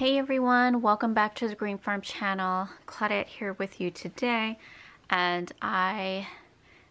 Hey everyone, welcome back to the Green Farm channel. Claudette here with you today, and I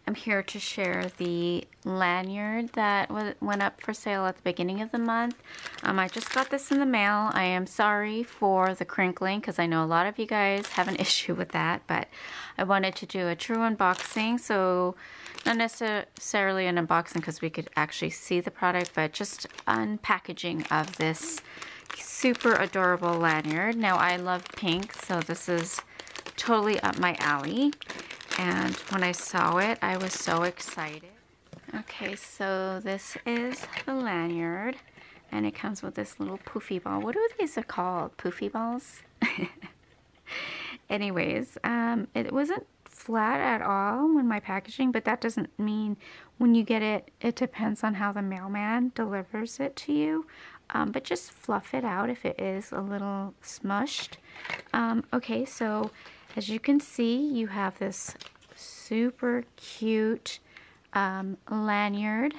am here to share the lanyard that went up for sale at the beginning of the month. I just got this in the mail. I am sorry for the crinkling because I know a lot of you guys have an issue with that, but I wanted to do a true unboxing. So not necessarily an unboxing because we could actually see the product, but just unpackaging of this super adorable lanyard. Now I love pink, so this is totally up my alley. And when I saw it, I was so excited. Okay, so this is the lanyard, and it comes with this little poofy ball. What are these called? Poofy balls? Anyways, it wasn't flat at all when my packaging, but that doesn't mean when you get it, it depends on how the mailman delivers it to you. But just fluff it out if it is a little smushed. Okay, so as you can see, you have this super cute lanyard,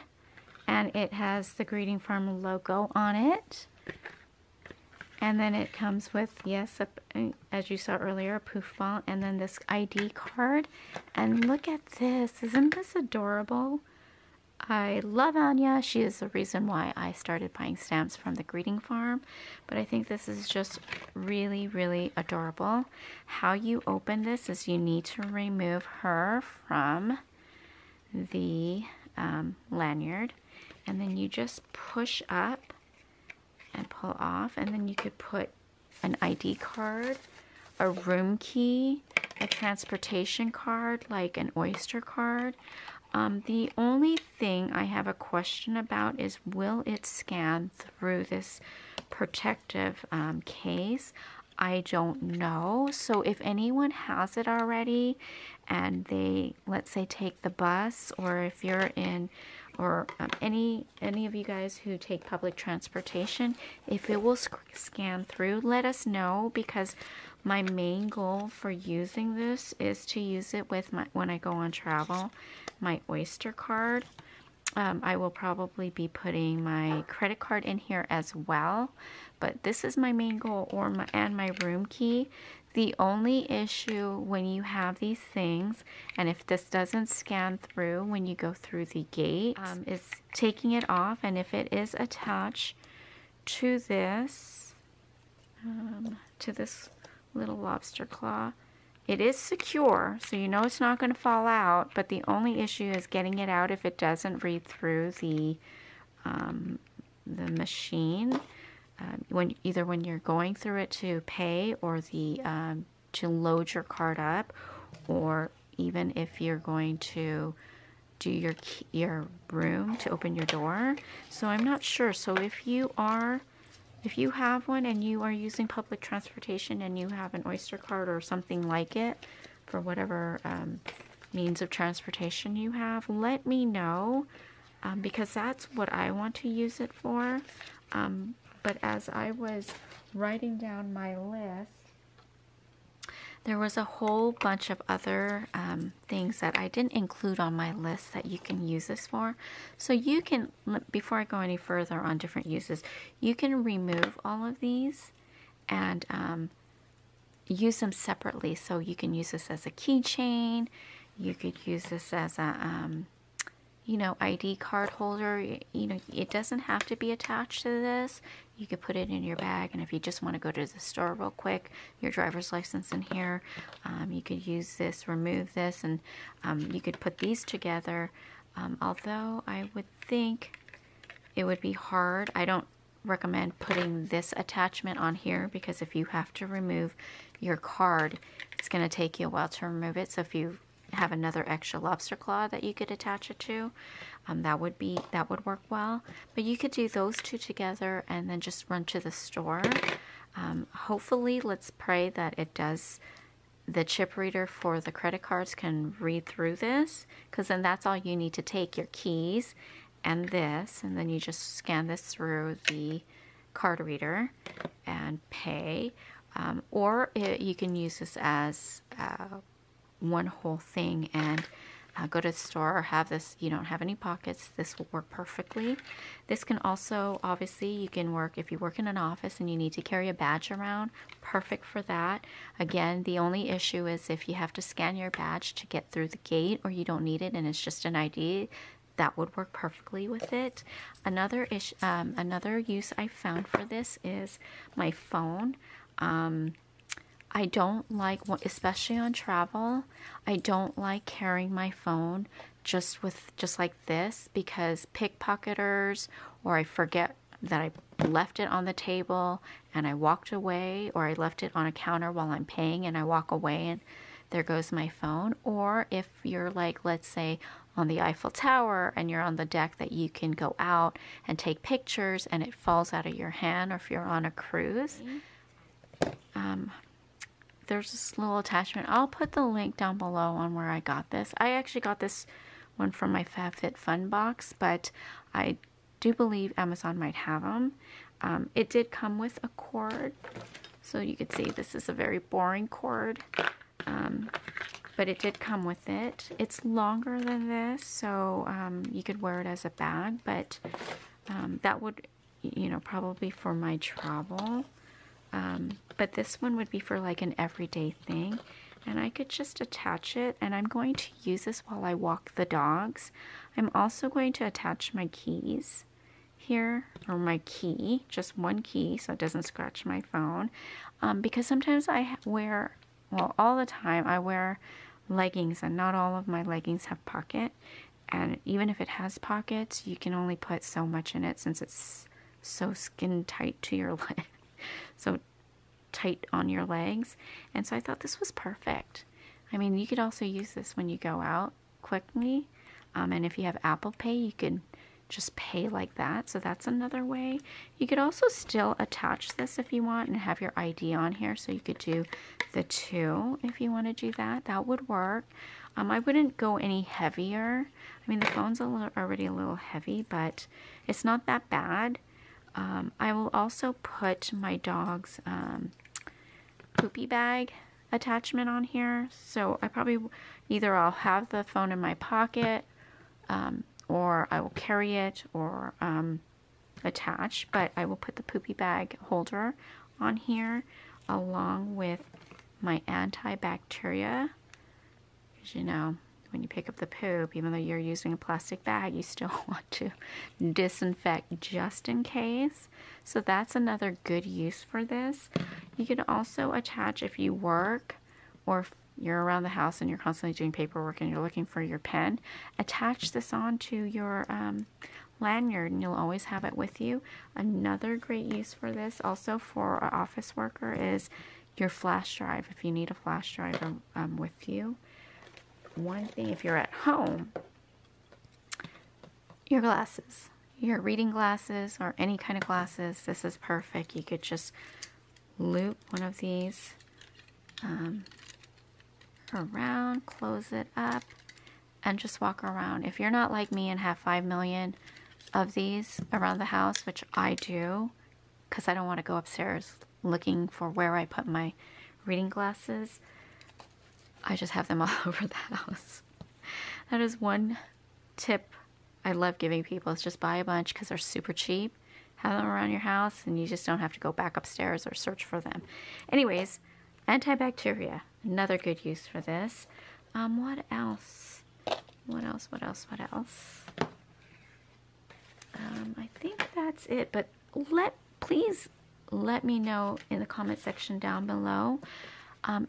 and it has the Greeting Farm logo on it. And then it comes with, yes, as you saw earlier, a poof ball, and then this ID card. And look at this, isn't this adorable? I love Anya. She is the reason why I started buying stamps from the Greeting Farm. But I think this is just really, really adorable. How you open this is you need to remove her from the lanyard. And then you just push up and pull off. And then you could put an ID card, a room key, a transportation card like an Oyster card. The only thing I have a question about is, will it scan through this protective case? I don't know. So if anyone has it already and they, let's say, take the bus, or if you're in, or any of you guys who take public transportation, if it will scan through, let us know, because my main goal for using this is to use it with when I go on travel, my Oyster card. I will probably be putting my credit card in here as well, but this is my main goal, and my room key. The only issue when you have these things, and if this doesn't scan through when you go through the gate, is taking it off. And if it is attached to this little lobster claw, it is secure, so you know it's not going to fall out, but the only issue is getting it out if it doesn't read through the machine. When you're going through it to pay, or to load your card up, or even if you're going to do your room to open your door. So I'm not sure. So if you have one and you are using public transportation and you have an Oyster card or something like it for whatever means of transportation you have, let me know, because that's what I want to use it for. But as I was writing down my list, there was a whole bunch of other things that I didn't include on my list that you can use this for. So you can, before I go any further on different uses, you can remove all of these and use them separately. So you can use this as a keychain. You could use this as a ID card holder. It doesn't have to be attached to this. You could put it in your bag, and if you just want to go to the store real quick, your driver's license in here, you could use this, remove this, and you could put these together. Although I would think it would be hard. I don't recommend putting this attachment on here, because if you have to remove your card, it's going to take you a while to remove it. So if you have another extra lobster claw that you could attach it to, that would work well. But you could do those two together and then just run to the store. Hopefully, let's pray that it does. The chip reader for the credit cards can read through this, because then that's all you need to take, your keys and this, and then you just scan this through the card reader and pay. Or you can use this as one whole thing and go to the store or have this, you don't have any pockets, this will work perfectly. This can also, obviously, you can work, if you work in an office and you need to carry a badge around, perfect for that. Again, the only issue is if you have to scan your badge to get through the gate, or you don't need it and it's just an ID, that would work perfectly with it. Another use I found for this is my phone. I don't like, especially on travel, I don't like carrying my phone just like this, because pickpocketers, or I forget that I left it on the table and I walked away, or I left it on a counter while I'm paying and I walk away and there goes my phone. Or if you're like, let's say on the Eiffel Tower and you're on the deck that you can go out and take pictures and it falls out of your hand, or if you're on a cruise, there's this little attachment. I'll put the link down below on where I got this. I actually got this one from my FabFitFun box, but I do believe Amazon might have them. It did come with a cord, so you could see this is a very boring cord, but it did come with it. It's longer than this, so you could wear it as a bag, but that would, you know, probably for my travel. But this one would be for like an everyday thing, and I could just attach it, and I'm going to use this while I walk the dogs. I'm also going to attach my keys here, or my key, just one key, so it doesn't scratch my phone, because sometimes I wear, well, all the time I wear leggings, and not all of my leggings have pocket, and even if it has pockets, you can only put so much in it since it's so skin tight to your leg. So tight on your legs, and so I thought this was perfect. I mean, you could also use this when you go out quickly, and if you have Apple Pay, you could just pay like that, so that's another way. You could also still attach this if you want and have your ID on here, so you could do the two if you want to do that. That would work. I wouldn't go any heavier. I mean, the phone's already a little heavy, but it's not that bad. I will also put my dog's poopy bag attachment on here. So I probably, either I'll have the phone in my pocket, or I will carry it, or attach, but I will put the poopy bag holder on here along with my antibacteria. Because, you know, when you pick up the poop, even though you're using a plastic bag, you still want to disinfect just in case. So that's another good use for this. You can also attach, if you work, or if you're around the house and you're constantly doing paperwork and you're looking for your pen, attach this onto your lanyard and you'll always have it with you. Another great use for this, also for an office worker, is your flash drive, if you need a flash drive with you. One thing, if you're at home, your glasses, your reading glasses or any kind of glasses, this is perfect. You could just loop one of these around, close it up, and just walk around. If you're not like me and have 5 million of these around the house, which I do, because I don't want to go upstairs looking for where I put my reading glasses, I just have them all over the house. That is one tip I love giving people, is just buy a bunch because they're super cheap. Have them around your house and you just don't have to go back upstairs or search for them. Anyways, antibacteria, another good use for this. What else? What else? I think that's it, but please let me know in the comment section down below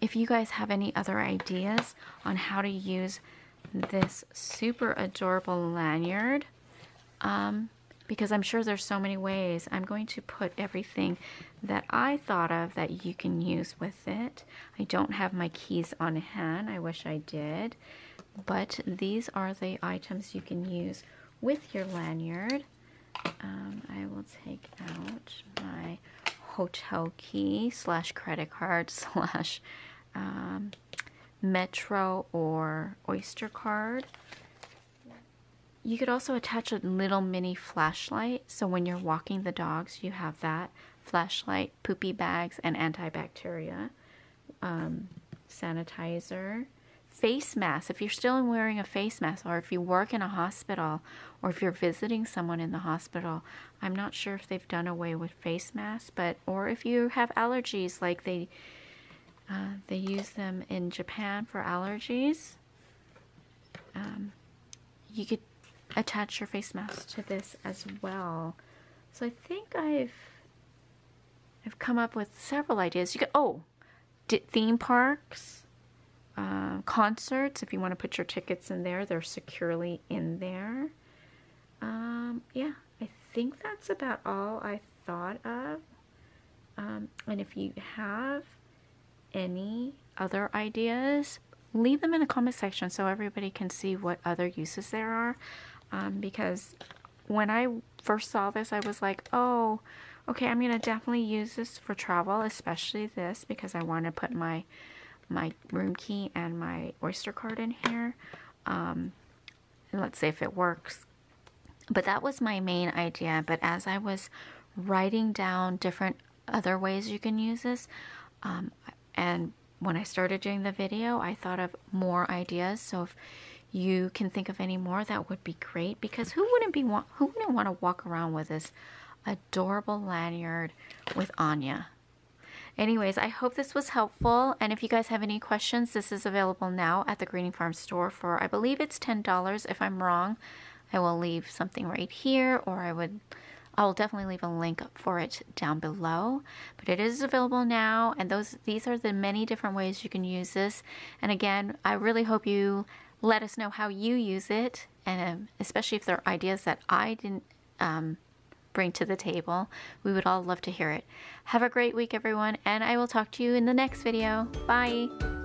if you guys have any other ideas on how to use this super adorable lanyard, because I'm sure there's so many ways. I'm going to put everything that I thought of that you can use with it. I don't have my keys on hand. I wish I did, but these are the items you can use with your lanyard. I will take out my hotel key / credit card / Metro or Oyster card. You could also attach a little mini flashlight, so when you're walking the dogs you have that flashlight, poopy bags, and antibacteria, sanitizer, face mask, if you're still wearing a face mask, or if you work in a hospital, or if you're visiting someone in the hospital, I'm not sure if they've done away with face masks, but, or if you have allergies, like they use them in Japan for allergies, you could attach your face mask to this as well. So I think I've come up with several ideas. You could, theme parks, concerts, if you want to put your tickets in there, they're securely in there. Yeah, I think that's about all I thought of. And if you have any other ideas, leave them in the comment section so everybody can see what other uses there are. Because when I first saw this, I was like, oh, okay, I'm going to definitely use this for travel, especially this, because I want to put my room key and my Oyster card in here. And let's see if it works. But that was my main idea. But as I was writing down different other ways you can use this, and when I started doing the video, I thought of more ideas. So if you can think of any more, that would be great, because who wouldn't want to walk around with this adorable lanyard with Anya? Anyways, I hope this was helpful, and if you guys have any questions, this is available now at the Greening Farm store for, I believe it's $10. If I'm wrong, I will leave something right here, or I will definitely leave a link for it down below. But it is available now, and these are the many different ways you can use this. And again, I really hope you let us know how you use it, and especially if there are ideas that I didn't bring to the table. We would all love to hear it. Have a great week, everyone, and I will talk to you in the next video. Bye!